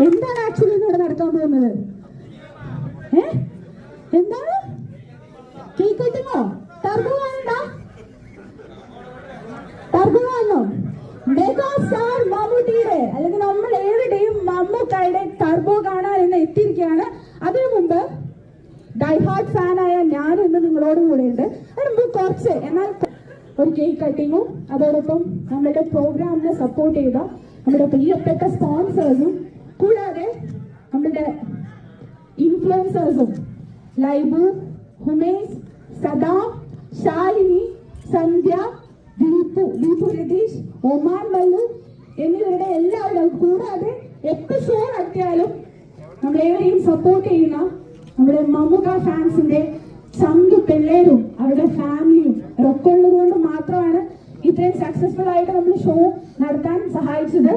എന്താണ് ആക്ച്വലി ഇവിടെ നടക്കാൻ പോകുന്നത്? എന്താണ്? കേക്ക് കട്ടിങ്ങോ? ടർബോ വാങ്ങണ്ടോ? ടർബോ വാങ്ങോ? മെഗാ സ്റ്റാർ മമ്മൂട്ടിയുടെ അല്ലെങ്കിൽ നമ്മൾ ഏവരുടെയും മമ്മൂക്കായുടെ ടർബോ കാണാൻ ഇന്ന് എത്തിയിരിക്കുകയാണ്. അതിനു മുമ്പ് ഡൈഹാർഡ് ഫാനായ ഞാൻ ഇന്ന് നിങ്ങളോട് കൂടെ ഉണ്ട്. അതിന് മുമ്പ് കുറച്ച് എന്നാൽ ഒരു കേക്ക് കട്ടിങ്ങും അതോടൊപ്പം നമ്മുടെ പ്രോഗ്രാമിനെ സപ്പോർട്ട് ചെയ്ത നമ്മുടെ പ്രിയപ്പെട്ട സ്പോൺസേഴ്സും കൂടാതെ നമ്മുടെ ഇൻഫ്ലുവൻസേഴ്സും ലൈബു, ഹുമേഷ്, സദാം, ശാലിനി, സന്ധ്യ, ദീപു രതീഷ്, ഒമാൻ മല്ലു എന്നിവരുടെ എല്ലാവരും കൂടാതെ എപ്പോൾ ഷോ നടത്തിയാലും നമ്മളേവരെയും സപ്പോർട്ട് ചെയ്യുന്ന നമ്മുടെ മമ്മൂക്ക ഫാൻസിന്റെ ചങ്ക് പിള്ളേരും അവരുടെ ഫാമിലിയും ഒക്കെ ഉള്ളത് കൊണ്ട് മാത്രമാണ് ഇത്രയും സക്സസ്ഫുൾ ആയിട്ട് നമ്മൾ ഷോ നടത്താൻ സഹായിച്ചത്.